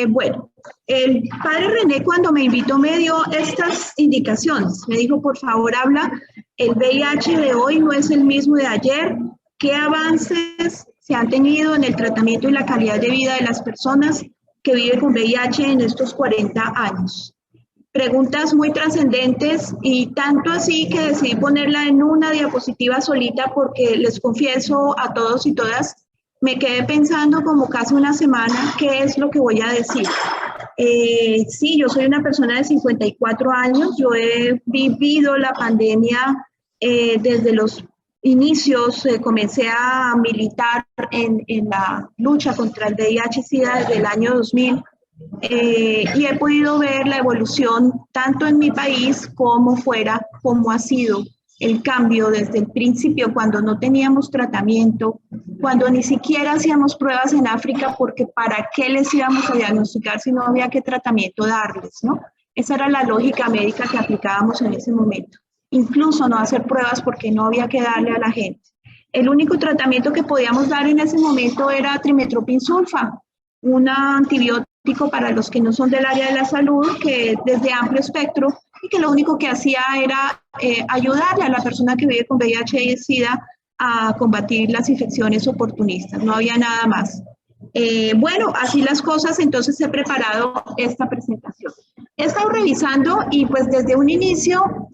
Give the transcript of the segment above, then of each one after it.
Bueno, el padre René cuando me invitó me dio estas indicaciones. Me dijo, por favor, habla, el VIH de hoy no es el mismo de ayer. ¿Qué avances se han tenido en el tratamiento y la calidad de vida de las personas que viven con VIH en estos 40 años? Preguntas muy trascendentes y tanto así que decidí ponerla en una diapositiva solita porque les confieso a todos y todas, me quedé pensando como casi una semana qué es lo que voy a decir. Sí, yo soy una persona de 54 años, yo he vivido la pandemia desde los inicios, comencé a militar en la lucha contra el VIH-Sida desde el año 2000. Y he podido ver la evolución tanto en mi país como fuera, cómo ha sido el cambio desde el principio, cuando no teníamos tratamiento, cuando ni siquiera hacíamos pruebas en África, porque ¿para qué les íbamos a diagnosticar si no había qué tratamiento darles, ¿no? Esa era la lógica médica que aplicábamos en ese momento. Incluso no hacer pruebas porque no había que darle a la gente. El único tratamiento que podíamos dar en ese momento era trimethoprim sulfa, un antibiótico para los que no son del área de la salud, que desde amplio espectro y que lo único que hacía era ayudarle a la persona que vive con VIH y SIDA a combatir las infecciones oportunistas, no había nada más. Bueno, así las cosas, entonces he preparado esta presentación. He estado revisando y pues desde un inicio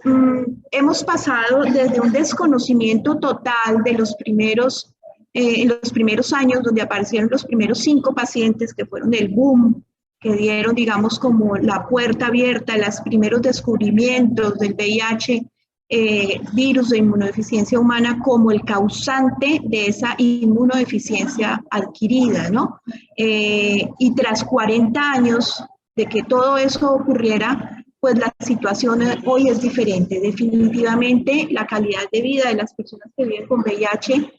hemos pasado desde un desconocimiento total de los primeros en los primeros años, donde aparecieron los primeros 5 pacientes que fueron el boom, que dieron, digamos, como la puerta abierta, los primeros descubrimientos del VIH, virus de inmunodeficiencia humana, como el causante de esa inmunodeficiencia adquirida, ¿no? Y tras 40 años de que todo eso ocurriera, pues la situación hoy es diferente. Definitivamente la calidad de vida de las personas que viven con VIH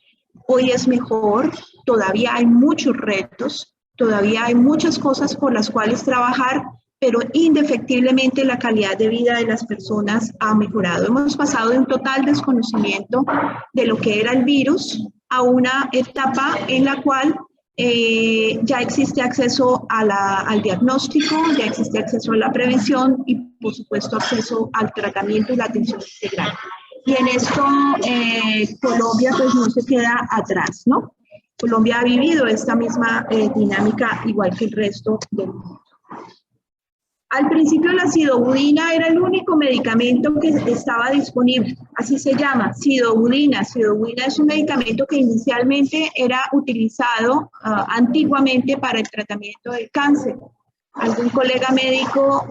hoy es mejor, todavía hay muchos retos, todavía hay muchas cosas por las cuales trabajar, pero indefectiblemente la calidad de vida de las personas ha mejorado. Hemos pasado de un total desconocimiento de lo que era el virus a una etapa en la cual ya existe acceso al diagnóstico, ya existe acceso a la prevención y, por supuesto, acceso al tratamiento y la atención integral. Y en esto Colombia pues no se queda atrás, ¿no? Colombia ha vivido esta misma dinámica igual que el resto del mundo. Al principio la sidobudina era el único medicamento que estaba disponible, así se llama, sidobudina. Sidobudina es un medicamento que inicialmente era utilizado antiguamente para el tratamiento del cáncer. Algún colega médico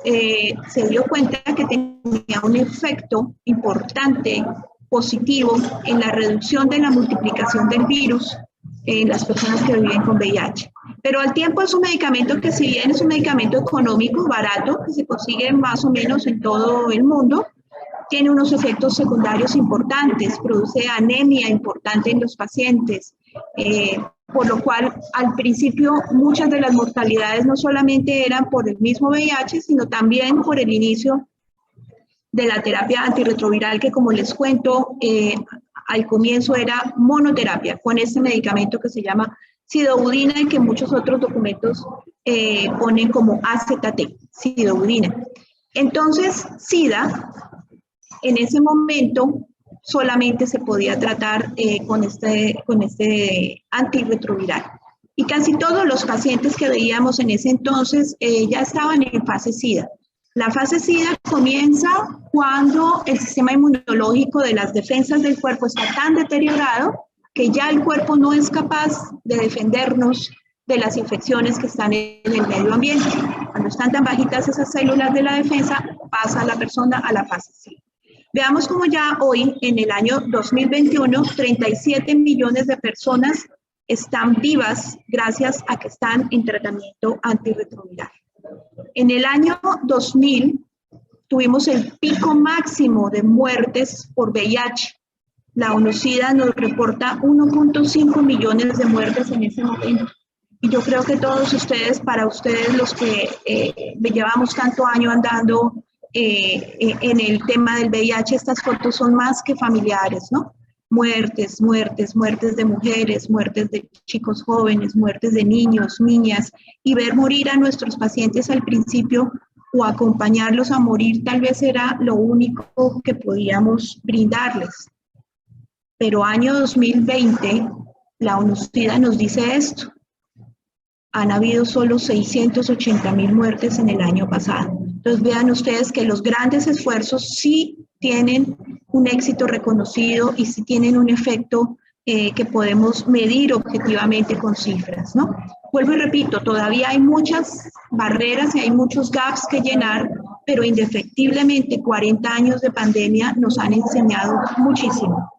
se dio cuenta que tenía un efecto importante, positivo, en la reducción de la multiplicación del virus en las personas que viven con VIH. Pero al tiempo es un medicamento que, si bien es un medicamento económico, barato, que se consigue más o menos en todo el mundo, tiene unos efectos secundarios importantes, produce anemia importante en los pacientes, por lo cual al principio muchas de las mortalidades no solamente eran por el mismo VIH, sino también por el inicio de la terapia antirretroviral, que como les cuento, al comienzo era monoterapia con este medicamento que se llama sidobudina y que muchos otros documentos ponen como AZT, sidobudina. Entonces, SIDA, en ese momento, solamente se podía tratar con este antirretroviral. Y casi todos los pacientes que veíamos en ese entonces ya estaban en fase SIDA. La fase SIDA comienza cuando el sistema inmunológico de las defensas del cuerpo está tan deteriorado que ya el cuerpo no es capaz de defendernos de las infecciones que están en el medio ambiente. Cuando están tan bajitas esas células de la defensa, pasa la persona a la fase SIDA. Veamos cómo ya hoy, en el año 2021, 37 millones de personas están vivas gracias a que están en tratamiento antirretroviral. En el año 2000 tuvimos el pico máximo de muertes por VIH. La ONU-SIDA nos reporta 1.5 millones de muertes en ese momento. Y yo creo que todos ustedes, para ustedes los que llevamos tanto año andando en el tema del VIH, estas fotos son más que familiares, ¿no? muertes, muertes, muertes de mujeres, muertes de chicos jóvenes, muertes de niños, niñas, y ver morir a nuestros pacientes al principio o acompañarlos a morir tal vez era lo único que podíamos brindarles. Pero año 2020, la UNOCIDA nos dice esto. Han habido solo 680,000 muertes en el año pasado. Entonces vean ustedes que los grandes esfuerzos sí tienen un éxito reconocido y sí tienen un efecto que podemos medir objetivamente con cifras, ¿no? Vuelvo y repito, todavía hay muchas barreras y hay muchos gaps que llenar, pero indefectiblemente 40 años de pandemia nos han enseñado muchísimo.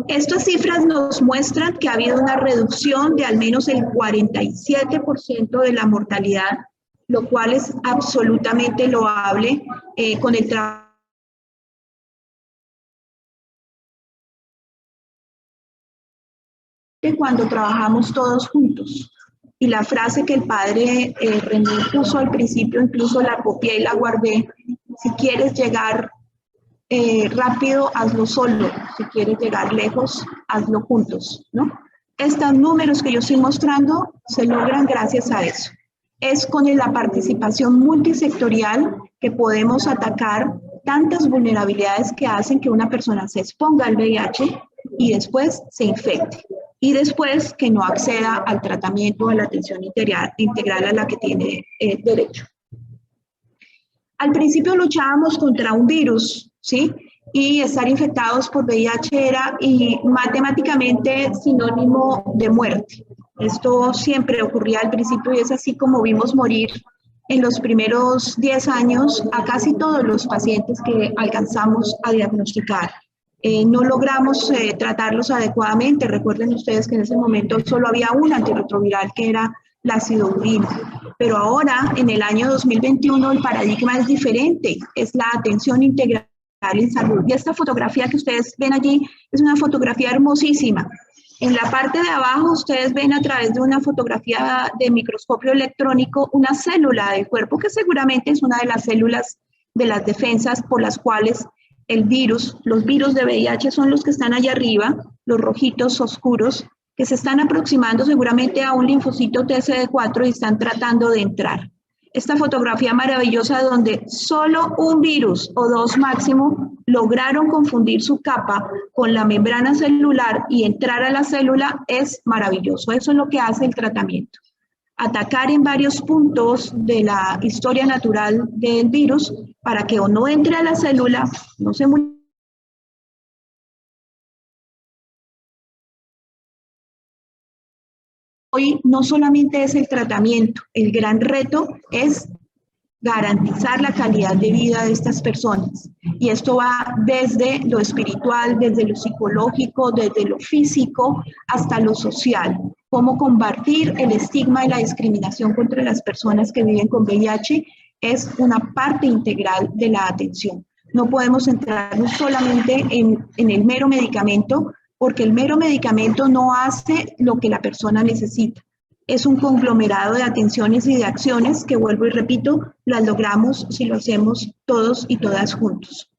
Estas cifras nos muestran que ha habido una reducción de al menos el 47% de la mortalidad, lo cual es absolutamente loable con el trabajo. Cuando trabajamos todos juntos. Y la frase que el padre René puso al principio, incluso la copié y la guardé: si quieres llegar rápido, hazlo solo; si quieres llegar lejos, hazlo juntos, ¿no? Estos números que yo estoy mostrando se logran gracias a eso. Es con la participación multisectorial que podemos atacar tantas vulnerabilidades que hacen que una persona se exponga al VIH y después se infecte. Y después que no acceda al tratamiento, a la atención integral a la que tiene derecho. Al principio luchábamos contra un virus, ¿sí? Y estar infectados por VIH era matemáticamente sinónimo de muerte. Esto siempre ocurría al principio y es así como vimos morir en los primeros 10 años a casi todos los pacientes que alcanzamos a diagnosticar. No logramos tratarlos adecuadamente. Recuerden ustedes que en ese momento solo había un antirretroviral, que era la acidobudina. Pero ahora, en el año 2021, el paradigma es diferente. Es la atención integral en salud. Y esta fotografía que ustedes ven allí es una fotografía hermosísima. En la parte de abajo ustedes ven a través de una fotografía de microscopio electrónico una célula del cuerpo que seguramente es una de las células de las defensas por las cuales los virus de VIH son los que están allá arriba, los rojitos oscuros, que se están aproximando seguramente a un linfocito TCD4 y están tratando de entrar. Esta fotografía maravillosa donde solo un virus o dos máximo lograron confundir su capa con la membrana celular y entrar a la célula es maravilloso. Eso es lo que hace el tratamiento. Atacar en varios puntos de la historia natural del virus para que o no entre a la célula, no se multiplique. Hoy no solamente es el tratamiento, el gran reto es garantizar la calidad de vida de estas personas. Y esto va desde lo espiritual, desde lo psicológico, desde lo físico, hasta lo social. Cómo combatir el estigma y la discriminación contra las personas que viven con VIH es una parte integral de la atención. No podemos centrarnos solamente en el mero medicamento, porque el mero medicamento no hace lo que la persona necesita. Es un conglomerado de atenciones y de acciones que, vuelvo y repito, las logramos si lo hacemos todos y todas juntos.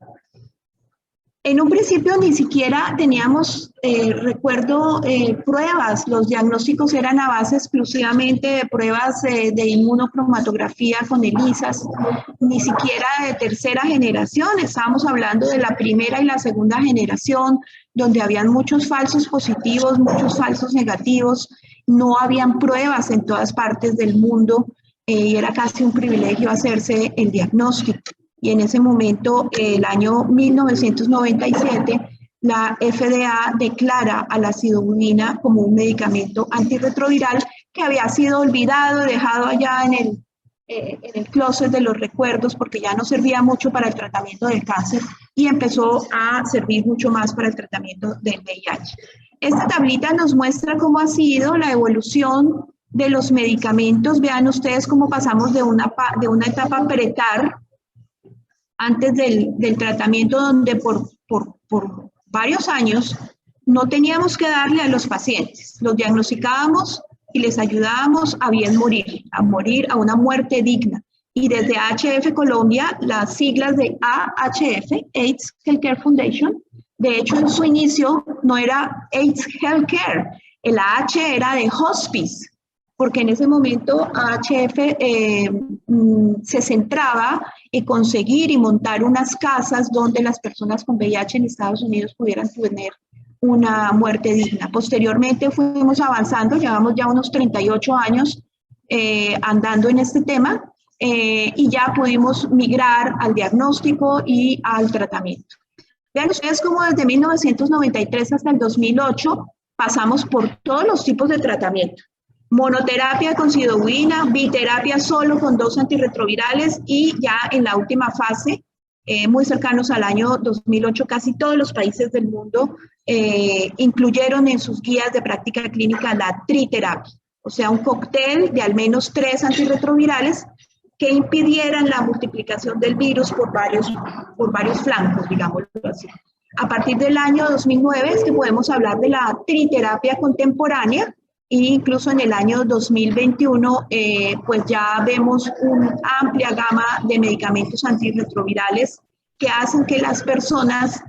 En un principio ni siquiera teníamos, recuerdo, pruebas. Los diagnósticos eran a base exclusivamente de pruebas de inmunocromatografía con ELISAs, ni siquiera de tercera generación. Estábamos hablando de la primera y la segunda generación, donde habían muchos falsos positivos, muchos falsos negativos. No habían pruebas en todas partes del mundo y era casi un privilegio hacerse el diagnóstico. Y en ese momento, el año 1997, la FDA declara a la acidobudina como un medicamento antirretroviral que había sido olvidado, dejado allá en el closet de los recuerdos porque ya no servía mucho para el tratamiento del cáncer y empezó a servir mucho más para el tratamiento del VIH. Esta tablita nos muestra cómo ha sido la evolución de los medicamentos. Vean ustedes cómo pasamos de una etapa pretar, antes del tratamiento, donde por varios años no teníamos que darle a los pacientes. Los diagnosticábamos y les ayudábamos a bien morir, a una muerte digna. Y desde AHF Colombia, las siglas de AHF, AIDS Healthcare Foundation, De hecho, en su inicio no era AIDS Healthcare, el H era de Hospice, porque en ese momento AHF se centraba en conseguir y montar unas casas donde las personas con VIH en Estados Unidos pudieran tener una muerte digna. Posteriormente fuimos avanzando, llevamos ya unos 38 años andando en este tema y ya pudimos migrar al diagnóstico y al tratamiento. Vean ustedes cómo desde 1993 hasta el 2008 pasamos por todos los tipos de tratamiento. Monoterapia con sidowina, biterapia solo con 2 antirretrovirales y ya en la última fase, muy cercanos al año 2008, casi todos los países del mundo incluyeron en sus guías de práctica clínica la triterapia, o sea, un cóctel de al menos 3 antirretrovirales que impidieran la multiplicación del virus por varios flancos, digámoslo así. A partir del año 2009 es que podemos hablar de la triterapia contemporánea, e incluso en el año 2021 pues ya vemos una amplia gama de medicamentos antirretrovirales que hacen que las personas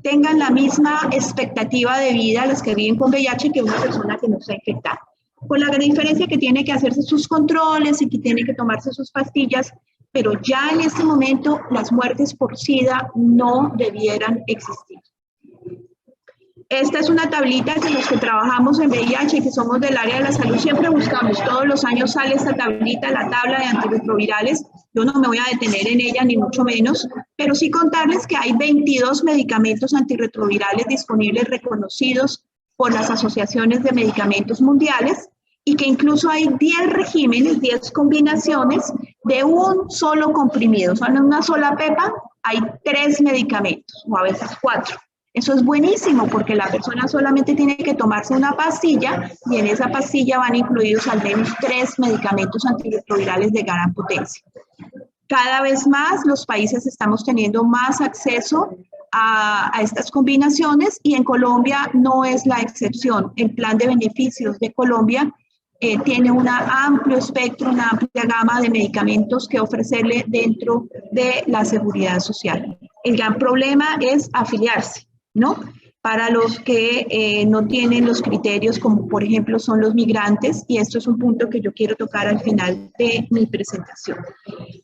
tengan la misma expectativa de vida, las que viven con VIH, que una persona que no está infectada. Con la gran diferencia que tiene que hacerse sus controles y que tiene que tomarse sus pastillas, pero ya en este momento las muertes por SIDA no debieran existir. Esta es una tablita que los que trabajamos en VIH y que somos del área de la salud siempre buscamos. Todos los años sale esta tablita, la tabla de antirretrovirales. Yo no me voy a detener en ella, ni mucho menos, pero sí contarles que hay 22 medicamentos antirretrovirales disponibles reconocidos por las asociaciones de medicamentos mundiales y que incluso hay 10 regímenes, 10 combinaciones de un solo comprimido. O sea, en una sola pepa hay 3 medicamentos o a veces 4. Eso es buenísimo porque la persona solamente tiene que tomarse una pastilla y en esa pastilla van incluidos al menos 3 medicamentos antirretrovirales de gran potencia. Cada vez más los países estamos teniendo más acceso a estas combinaciones y en Colombia no es la excepción. El plan de beneficios de Colombia tiene un amplio espectro, una amplia gama de medicamentos que ofrecerle dentro de la seguridad social. El gran problema es afiliarse, ¿no? Para los que no tienen los criterios, como por ejemplo son los migrantes, y esto es un punto que yo quiero tocar al final de mi presentación.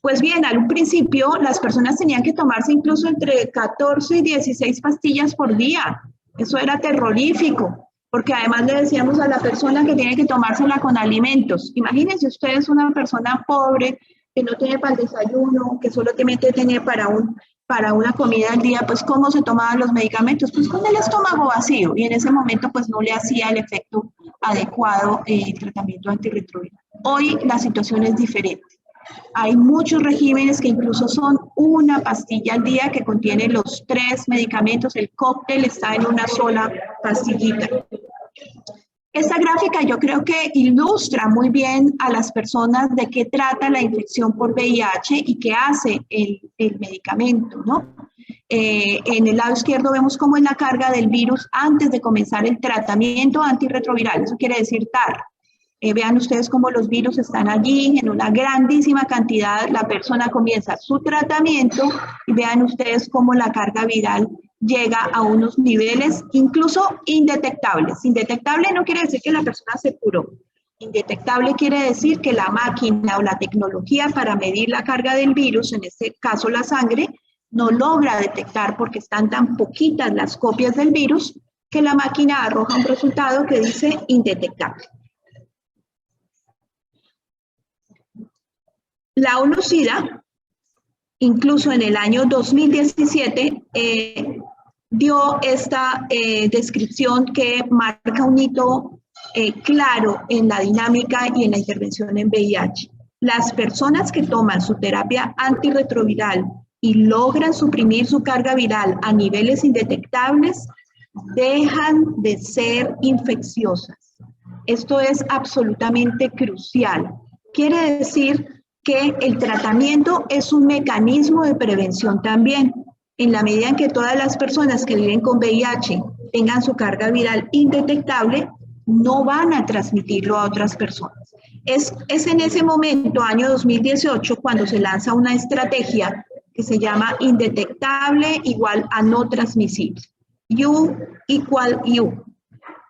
Pues bien, al principio las personas tenían que tomarse incluso entre 14 y 16 pastillas por día. Eso era terrorífico, porque además le decíamos a la persona que tiene que tomársela con alimentos. Imagínense ustedes una persona pobre que no tiene para el desayuno, que solamente tiene para una comida al día, pues ¿cómo se tomaban los medicamentos? Pues con el estómago vacío, y en ese momento pues no le hacía el efecto adecuado el tratamiento antirretroviral. Hoy la situación es diferente. Hay muchos regímenes que incluso son una pastilla al día que contiene los 3 medicamentos, el cóctel está en una sola pastillita. Esta gráfica yo creo que ilustra muy bien a las personas de qué trata la infección por VIH y qué hace el medicamento, ¿no? En el lado izquierdo vemos cómo es la carga del virus antes de comenzar el tratamiento antirretroviral, eso quiere decir TAR. Vean ustedes cómo los virus están allí en una grandísima cantidad, la persona comienza su tratamiento y vean ustedes cómo la carga viral llega a unos niveles incluso indetectables. Indetectable no quiere decir que la persona se curó. Indetectable quiere decir que la máquina o la tecnología para medir la carga del virus, en este caso la sangre, no logra detectar porque están tan poquitas las copias del virus que la máquina arroja un resultado que dice indetectable. La ONU-SIDA, incluso en el año 2017, dio esta descripción que marca un hito claro en la dinámica y en la intervención en VIH. Las personas que toman su terapia antirretroviral y logran suprimir su carga viral a niveles indetectables, dejan de ser infecciosas. Esto es absolutamente crucial. Quiere decir que el tratamiento es un mecanismo de prevención también. En la medida en que todas las personas que viven con VIH tengan su carga viral indetectable, no van a transmitirlo a otras personas. Es en ese momento, año 2018, cuando se lanza una estrategia que se llama indetectable igual a no transmisible. U igual U.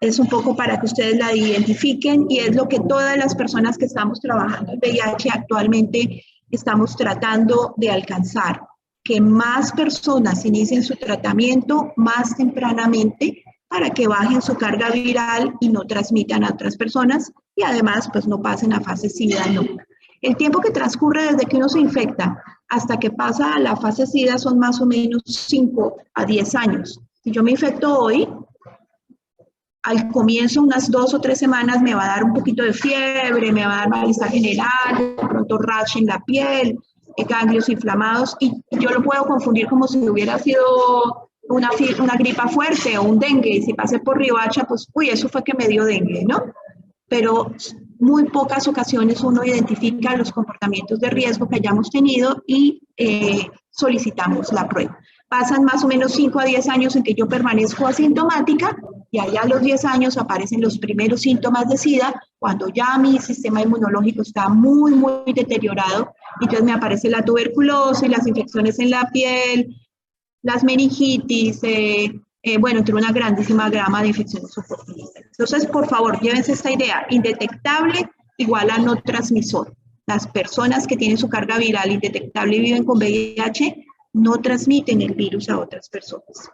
Es un poco para que ustedes la identifiquen y es lo que todas las personas que estamos trabajando en VIH actualmente estamos tratando de alcanzar. Que más personas inicien su tratamiento más tempranamente para que bajen su carga viral y no transmitan a otras personas y además pues no pasen a fase SIDA nunca. El tiempo que transcurre desde que uno se infecta hasta que pasa a la fase SIDA son más o menos 5 a 10 años. Si yo me infecto hoy, al comienzo, unas 2 o 3 semanas, me va a dar un poquito de fiebre, me va a dar malestar general, de pronto rash en la piel, ganglios inflamados, y yo lo puedo confundir como si hubiera sido una gripa fuerte o un dengue. Si pasé por Riohacha, pues, uy, eso fue que me dio dengue, ¿no? Pero muy pocas ocasiones uno identifica los comportamientos de riesgo que hayamos tenido y solicitamos la prueba. Pasan más o menos 5 a 10 años en que yo permanezco asintomática y allá a los 10 años aparecen los primeros síntomas de SIDA, cuando ya mi sistema inmunológico está muy, muy deteriorado. Entonces me aparece la tuberculosis, las infecciones en la piel, las meningitis, bueno, entre una grandísima gama de infecciones oportunistas. Entonces, por favor, llévense esta idea, indetectable igual a no transmisor. Las personas que tienen su carga viral indetectable y viven con VIH no transmiten el virus a otras personas.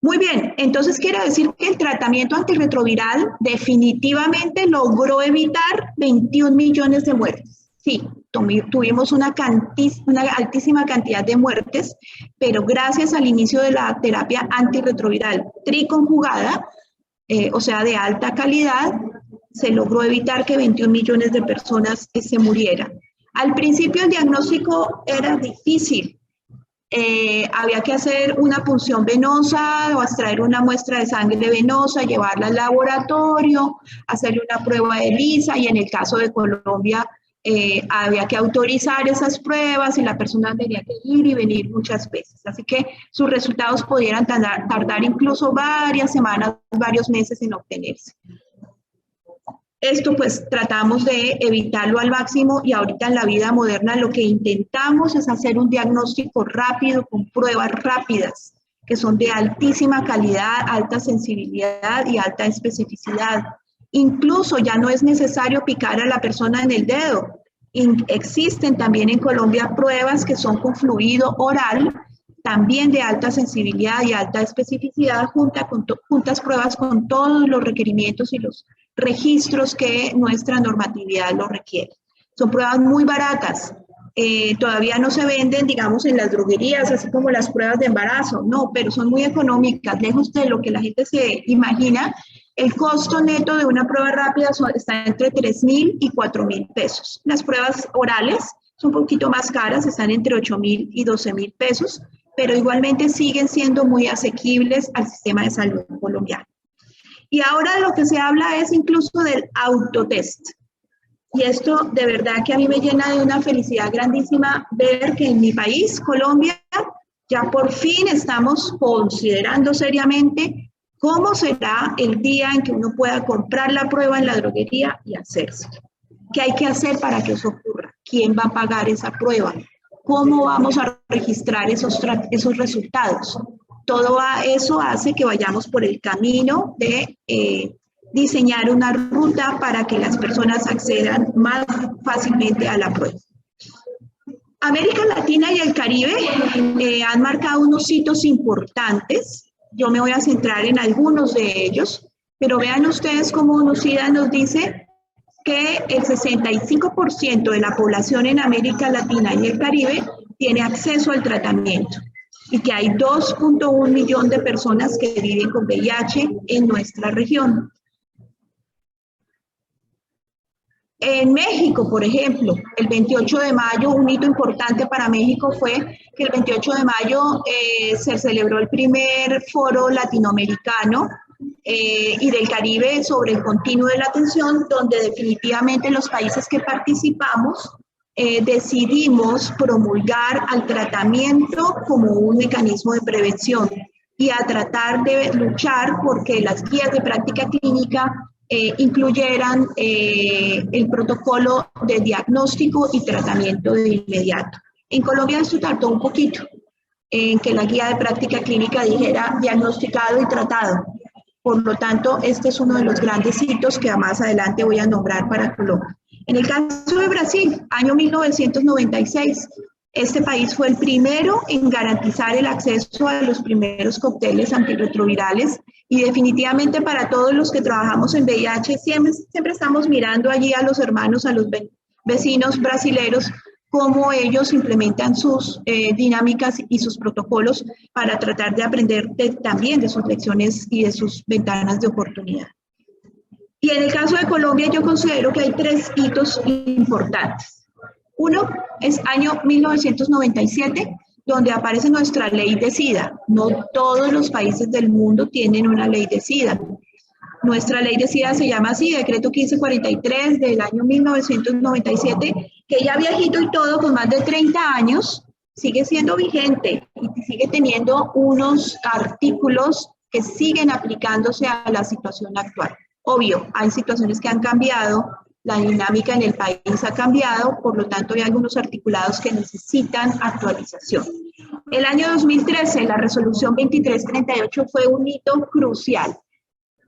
Muy bien, entonces quiere decir que el tratamiento antirretroviral definitivamente logró evitar 21 millones de muertes. Sí, tuvimos una altísima cantidad de muertes, pero gracias al inicio de la terapia antirretroviral triconjugada, o sea, de alta calidad, se logró evitar que 21 millones de personas se murieran. Al principio el diagnóstico era difícil. Había que hacer una punción venosa o extraer una muestra de sangre venosa, llevarla al laboratorio, hacerle una prueba de ELISA y en el caso de Colombia había que autorizar esas pruebas y la persona tenía que ir y venir muchas veces. Así que sus resultados pudieran tardar incluso varias semanas, varios meses en obtenerse. Esto pues tratamos de evitarlo al máximo y ahorita en la vida moderna lo que intentamos es hacer un diagnóstico rápido con pruebas rápidas que son de altísima calidad, alta sensibilidad y alta especificidad. Incluso ya no es necesario picar a la persona en el dedo. Existen también en Colombia pruebas que son con fluido oral, también de alta sensibilidad y alta especificidad, juntas pruebas con todos los requerimientos y los registros que nuestra normatividad lo requiere. Son pruebas muy baratas, todavía no se venden, digamos, en las droguerías, así como las pruebas de embarazo, no, pero son muy económicas, lejos de lo que la gente se imagina. El costo neto de una prueba rápida está entre 3.000 y 4.000 pesos. Las pruebas orales son un poquito más caras, están entre 8.000 y 12.000 pesos, pero igualmente siguen siendo muy asequibles al sistema de salud colombiano. Y ahora de lo que se habla es incluso del autotest. Y esto de verdad que a mí me llena de una felicidad grandísima ver que en mi país, Colombia, ya por fin estamos considerando seriamente cómo será el día en que uno pueda comprar la prueba en la droguería y hacerse. ¿Qué hay que hacer para que eso ocurra? ¿Quién va a pagar esa prueba? ¿Cómo vamos a registrar esos resultados? Todo eso hace que vayamos por el camino de diseñar una ruta para que las personas accedan más fácilmente a la prueba. América Latina y el Caribe han marcado unos hitos importantes. Yo me voy a centrar en algunos de ellos, pero vean ustedes cómo UNOSIDA nos dice que el 65% de la población en América Latina y el Caribe tiene acceso al tratamiento y que hay 2.1 millones de personas que viven con VIH en nuestra región. En México, por ejemplo, el 28 de mayo, un hito importante para México fue que el 28 de mayo se celebró el primer foro latinoamericano y del Caribe sobre el continuo de la atención, donde definitivamente los países que participamos decidimos promulgar al tratamiento como un mecanismo de prevención y a tratar de luchar porque las guías de práctica clínica incluyeran el protocolo de diagnóstico y tratamiento de inmediato. En Colombia esto tardó un poquito en que la guía de práctica clínica dijera diagnosticado y tratado. Por lo tanto, este es uno de los grandes hitos que más adelante voy a nombrar para Colombia. En el caso de Brasil, año 1996, este país fue el primero en garantizar el acceso a los primeros cócteles antirretrovirales y definitivamente para todos los que trabajamos en VIH siempre estamos mirando allí a los hermanos, a los vecinos brasileros, cómo ellos implementan sus dinámicas y sus protocolos para tratar de aprender también de sus lecciones y de sus ventanas de oportunidad. Y en el caso de Colombia yo considero que hay 3 hitos importantes. Uno es año 1997, donde aparece nuestra ley de SIDA. No todos los países del mundo tienen una ley de SIDA. Nuestra ley de SIDA se llama así, Decreto 1543 del año 1997, que ya viejito y todo, con más de 30 años, sigue siendo vigente y sigue teniendo unos artículos que siguen aplicándose a la situación actual. Obvio, hay situaciones que han cambiado, la dinámica en el país ha cambiado, por lo tanto hay algunos articulados que necesitan actualización. El año 2013, la resolución 2338 fue un hito crucial.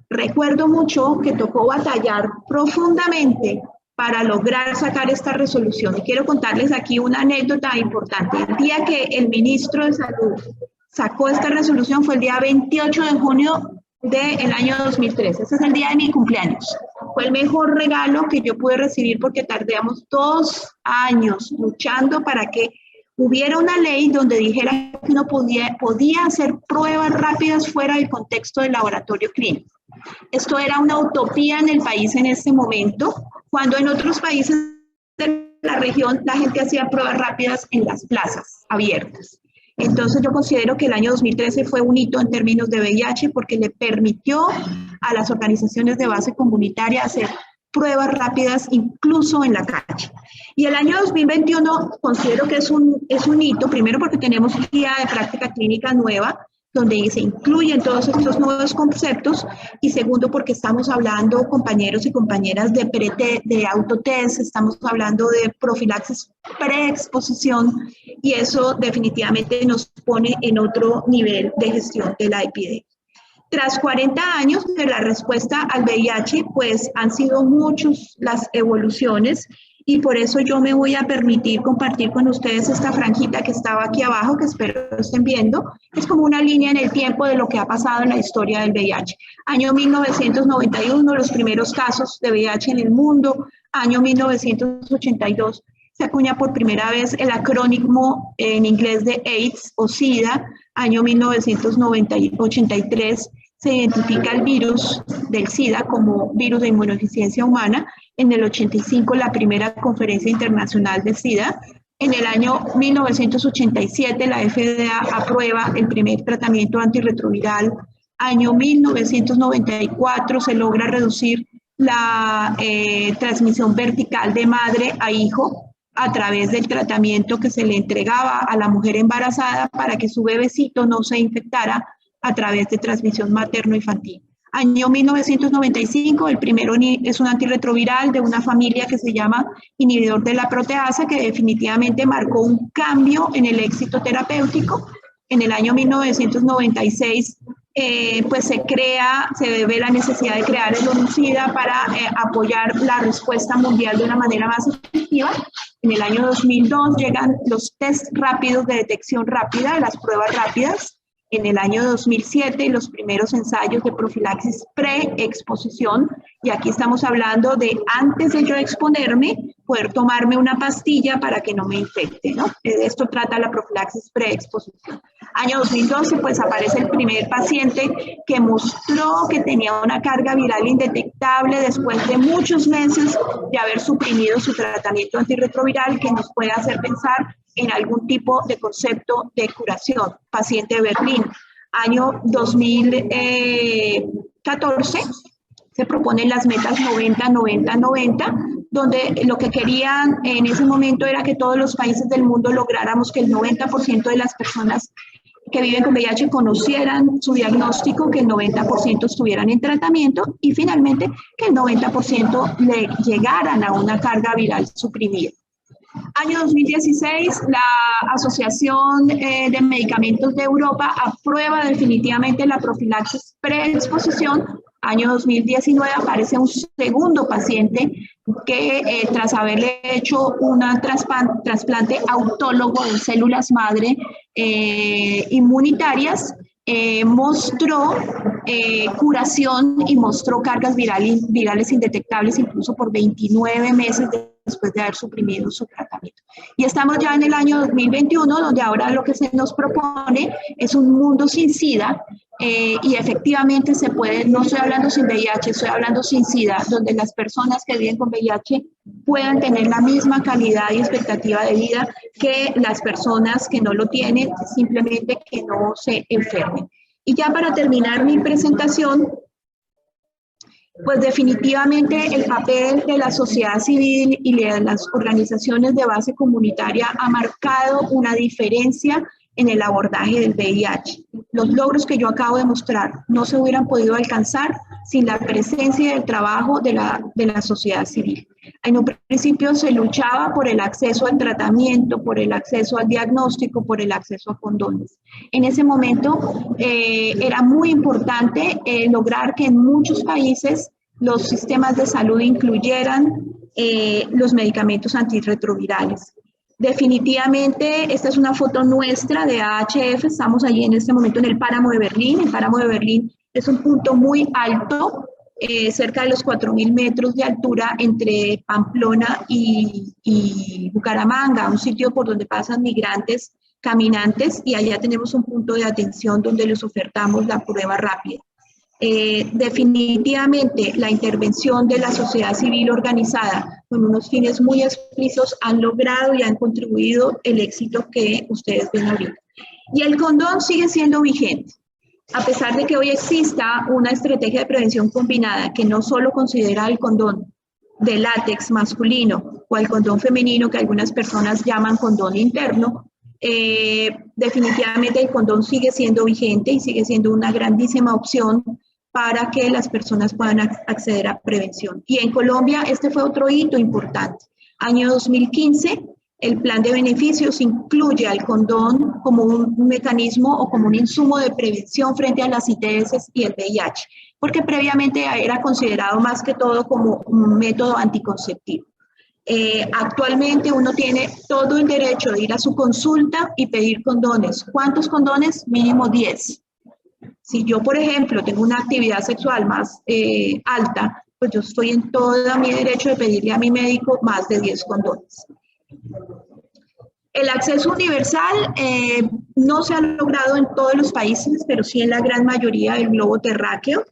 Recuerdo mucho que tocó batallar profundamente para lograr sacar esta resolución. Y quiero contarles aquí una anécdota importante. El día que el ministro de Salud sacó esta resolución fue el día 28 de junio del año 2013. Ese es el día de mi cumpleaños. Fue el mejor regalo que yo pude recibir porque tardamos 2 años luchando para que hubiera una ley donde dijera que uno podía hacer pruebas rápidas fuera del contexto del laboratorio clínico. Esto era una utopía en el país en este momento, cuando en otros países de la región la gente hacía pruebas rápidas en las plazas abiertas. Entonces yo considero que el año 2013 fue un hito en términos de VIH porque le permitió a las organizaciones de base comunitaria hacer pruebas rápidas incluso en la calle. Y el año 2021 considero que es un hito, primero porque tenemos guía de práctica clínica nueva, donde se incluyen todos estos nuevos conceptos, y segundo porque estamos hablando, compañeros y compañeras, de autotest, estamos hablando de profilaxis preexposición, y eso definitivamente nos pone en otro nivel de gestión de la epidemia. Tras 40 años de la respuesta al VIH, pues han sido muchas las evoluciones, y por eso yo me voy a permitir compartir con ustedes esta franjita que estaba aquí abajo, que espero estén viendo. Es como una línea en el tiempo de lo que ha pasado en la historia del VIH. Año 1991, los primeros casos de VIH en el mundo. Año 1982, se acuña por primera vez el acrónimo en inglés de AIDS o SIDA. Año 1983, se identifica el virus del SIDA como virus de inmunodeficiencia humana. En el 85, la primera conferencia internacional de SIDA. En el año 1987, la FDA aprueba el primer tratamiento antirretroviral. Año 1994, se logra reducir la transmisión vertical de madre a hijo a través del tratamiento que se le entregaba a la mujer embarazada para que su bebecito no se infectara a través de transmisión materno-infantil. Año 1995, el primero es un antirretroviral de una familia que se llama inhibidor de la proteasa, que definitivamente marcó un cambio en el éxito terapéutico. En el año 1996, pues se ve la necesidad de crear el ONU-SIDA para apoyar la respuesta mundial de una manera más efectiva. En el año 2002 llegan los test rápidos de detección rápida, las pruebas rápidas. En el año 2007, los primeros ensayos de profilaxis pre-exposición, y aquí estamos hablando de antes de yo exponerme, poder tomarme una pastilla para que no me infecte, ¿no? De esto trata la profilaxis pre-exposición. Año 2012, pues aparece el primer paciente que mostró que tenía una carga viral indetectable después de muchos meses de haber suprimido su tratamiento antirretroviral, que nos puede hacer pensar en algún tipo de concepto de curación. Paciente de Berlín. Año 2014 se proponen las metas 90-90-90, donde lo que querían en ese momento era que todos los países del mundo lográramos que el 90% de las personas que viven con VIH conocieran su diagnóstico, que el 90% estuvieran en tratamiento y finalmente que el 90% le llegaran a una carga viral suprimida. Año 2016, la Asociación de Medicamentos de Europa aprueba definitivamente la profilaxis preexposición. Año 2019 aparece un segundo paciente que tras haberle hecho un trasplante autólogo de células madre inmunitarias, mostró curación y mostró cargas virales indetectables incluso por 29 meses después de haber suprimido su tratamiento. Y estamos ya en el año 2021, donde ahora lo que se nos propone es un mundo sin SIDA, y efectivamente se puede, no estoy hablando sin VIH, estoy hablando sin SIDA, donde las personas que viven con VIH puedan tener la misma calidad y expectativa de vida que las personas que no lo tienen, simplemente que no se enfermen. Y ya para terminar mi presentación, pues definitivamente el papel de la sociedad civil y de las organizaciones de base comunitaria ha marcado una diferencia en el abordaje del VIH. Los logros que yo acabo de mostrar no se hubieran podido alcanzar sin la presencia y el trabajo de la sociedad civil. En un principio se luchaba por el acceso al tratamiento, por el acceso al diagnóstico, por el acceso a condones. En ese momento era muy importante lograr que en muchos países los sistemas de salud incluyeran los medicamentos antirretrovirales. Definitivamente, esta es una foto nuestra de AHF, estamos allí en este momento en el Páramo de Berlín. El Páramo de Berlín es un punto muy alto, cerca de los 4.000 metros de altura entre Pamplona y Bucaramanga, un sitio por donde pasan migrantes caminantes, y allá tenemos un punto de atención donde les ofertamos la prueba rápida. Definitivamente la intervención de la sociedad civil organizada con unos fines muy explícitos han logrado y han contribuido el éxito que ustedes ven ahorita. Y el condón sigue siendo vigente. A pesar de que hoy exista una estrategia de prevención combinada que no solo considera el condón de látex masculino o el condón femenino, que algunas personas llaman condón interno, definitivamente el condón sigue siendo vigente y sigue siendo una grandísima opción para que las personas puedan acceder a prevención. Y en Colombia este fue otro hito importante. Año 2015, el plan de beneficios incluye al condón como un mecanismo o como un insumo de prevención frente a las ITS y el VIH, porque previamente era considerado más que todo como un método anticonceptivo. Actualmente uno tiene todo el derecho de ir a su consulta y pedir condones. ¿Cuántos condones? Mínimo 10. Si yo, por ejemplo, tengo una actividad sexual más alta, pues yo estoy en todo mi derecho de pedirle a mi médico más de 10 condones. El acceso universal no se ha logrado en todos los países, pero sí en la gran mayoría del globo terráqueo.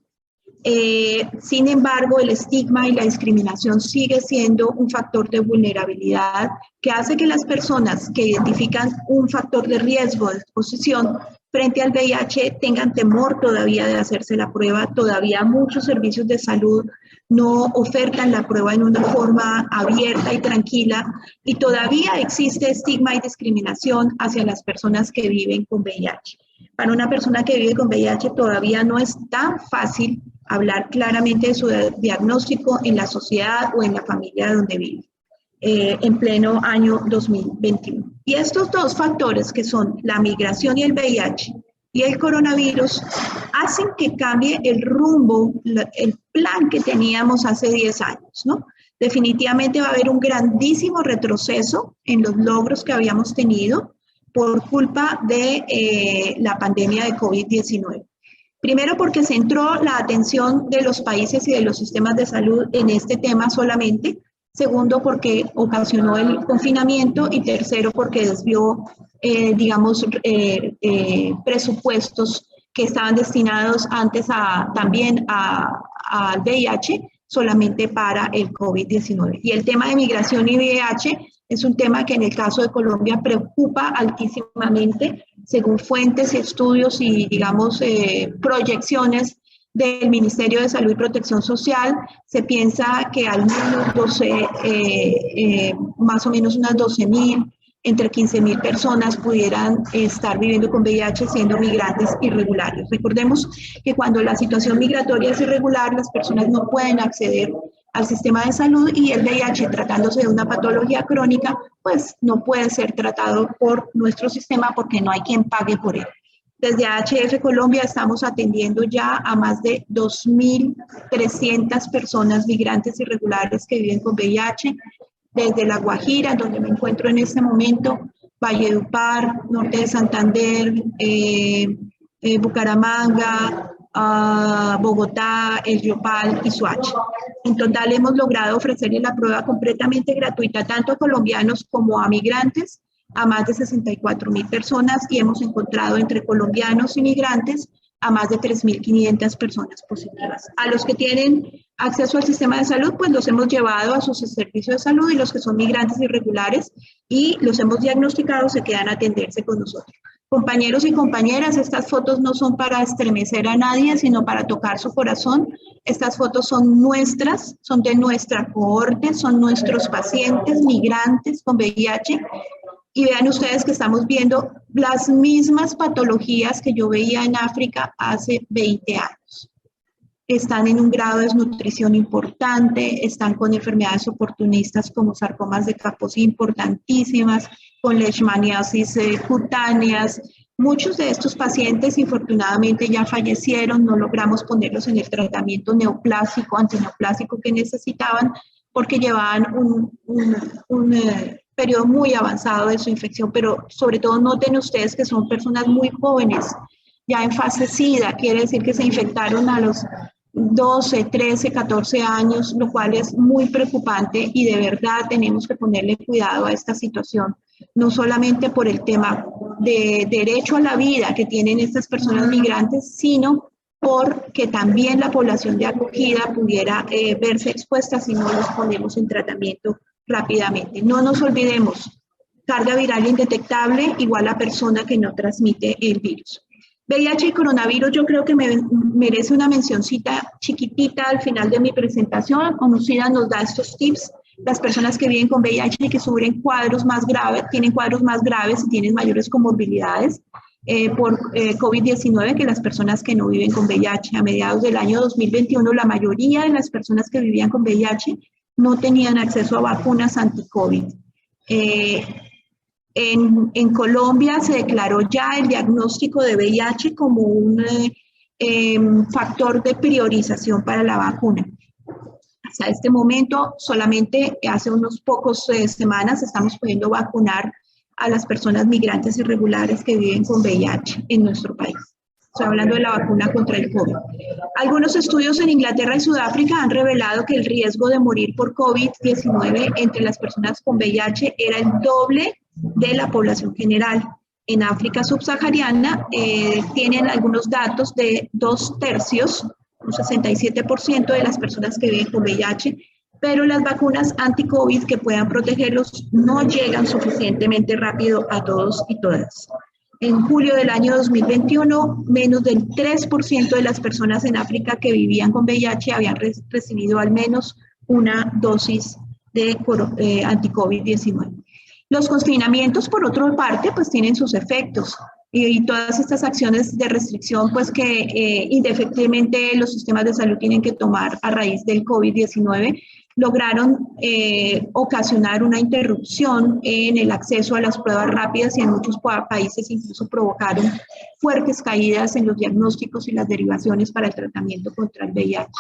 Sin embargo, el estigma y la discriminación sigue siendo un factor de vulnerabilidad que hace que las personas que identifican un factor de riesgo de exposición frente al VIH tengan temor todavía de hacerse la prueba. Todavía muchos servicios de salud no ofertan la prueba en una forma abierta y tranquila, y todavía existe estigma y discriminación hacia las personas que viven con VIH. Para una persona que vive con VIH todavía no es tan fácil hablar claramente de su diagnóstico en la sociedad o en la familia donde vive, en pleno año 2021. Y estos dos factores, que son la migración y el VIH y el coronavirus, hacen que cambie el rumbo, el plan que teníamos hace 10 años, ¿no? Definitivamente va a haber un grandísimo retroceso en los logros que habíamos tenido por culpa de la pandemia de COVID-19. Primero, porque centró la atención de los países y de los sistemas de salud en este tema solamente. Segundo, porque ocasionó el confinamiento. Y tercero, porque desvió, presupuestos que estaban destinados antes también al VIH, solamente para el COVID-19. Y el tema de migración y VIH es un tema que en el caso de Colombia preocupa altísimamente, según fuentes y estudios y, proyecciones del Ministerio de Salud y Protección Social. Se piensa que al menos más o menos unas 12.000, entre 15.000 personas pudieran estar viviendo con VIH siendo migrantes irregulares. Recordemos que cuando la situación migratoria es irregular, las personas no pueden acceder al sistema de salud, y el VIH, tratándose de una patología crónica, pues no puede ser tratado por nuestro sistema porque no hay quien pague por él. Desde AHF Colombia estamos atendiendo ya a más de 2.300 personas migrantes irregulares que viven con VIH, desde La Guajira, donde me encuentro en este momento, Valledupar, Norte de Santander, Bucaramanga, Bogotá, El Yopal y Soacha. En total hemos logrado ofrecerle la prueba completamente gratuita tanto a colombianos como a migrantes a más de 64.000 personas, y hemos encontrado entre colombianos y migrantes a más de 3.500 personas positivas. A los que tienen acceso al sistema de salud, pues los hemos llevado a sus servicios de salud, y los que son migrantes irregulares y los hemos diagnosticado se quedan a atenderse con nosotros. Compañeros y compañeras, estas fotos no son para estremecer a nadie, sino para tocar su corazón. Estas fotos son nuestras, son de nuestra cohorte, son nuestros pacientes migrantes con VIH. Y vean ustedes que estamos viendo las mismas patologías que yo veía en África hace 20 años. Están en un grado de desnutrición importante, están con enfermedades oportunistas como sarcomas de Kaposi importantísimas, con leishmaniasis cutáneas. Muchos de estos pacientes infortunadamente ya fallecieron, no logramos ponerlos en el tratamiento neoplásico, antineoplásico que necesitaban, porque llevaban un periodo muy avanzado de su infección, pero sobre todo noten ustedes que son personas muy jóvenes, ya en fase SIDA, quiere decir que se infectaron a los 12, 13, 14 años, lo cual es muy preocupante, y de verdad tenemos que ponerle cuidado a esta situación, no solamente por el tema de derecho a la vida que tienen estas personas migrantes, sino porque también la población de acogida pudiera verse expuesta si no los ponemos en tratamiento rápidamente. No nos olvidemos, carga viral indetectable igual a persona que no transmite el virus. VIH y coronavirus yo creo que merece una mencioncita chiquitita al final de mi presentación. Conocida nos da estos tips. Las personas que viven con VIH y que sufren cuadros más graves, tienen cuadros más graves y tienen mayores comorbilidades por COVID-19 que las personas que no viven con VIH. A mediados del año 2021, la mayoría de las personas que vivían con VIH no tenían acceso a vacunas anti-COVID. En Colombia se declaró ya el diagnóstico de VIH como un factor de priorización para la vacuna. Hasta este momento, solamente hace unos pocos semanas estamos pudiendo vacunar a las personas migrantes irregulares que viven con VIH en nuestro país. Estoy hablando de la vacuna contra el COVID. Algunos estudios en Inglaterra y Sudáfrica han revelado que el riesgo de morir por COVID-19 entre las personas con VIH era el doble de la población general. En África subsahariana tienen algunos datos de 2/3, un 67% de las personas que viven con VIH, pero las vacunas anti-COVID que puedan protegerlos no llegan suficientemente rápido a todos y todas. En julio del año 2021, menos del 3% de las personas en África que vivían con VIH habían recibido al menos una dosis de anti-COVID-19. Los confinamientos, por otra parte, pues tienen sus efectos, y todas estas acciones de restricción pues que indefectiblemente los sistemas de salud tienen que tomar a raíz del COVID-19 lograron ocasionar una interrupción en el acceso a las pruebas rápidas, y en muchos países incluso provocaron fuertes caídas en los diagnósticos y las derivaciones para el tratamiento contra el VIH.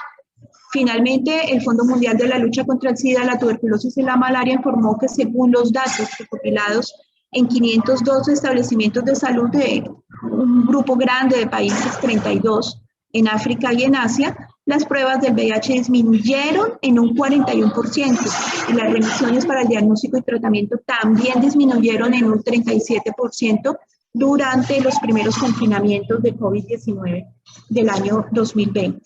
Finalmente, el Fondo Mundial de la Lucha contra el SIDA, la tuberculosis y la malaria informó que según los datos recopilados en 502 establecimientos de salud de un grupo grande de países, 32 en África y en Asia, las pruebas del VIH disminuyeron en un 41% y las remisiones para el diagnóstico y tratamiento también disminuyeron en un 37% durante los primeros confinamientos de COVID-19 del año 2020.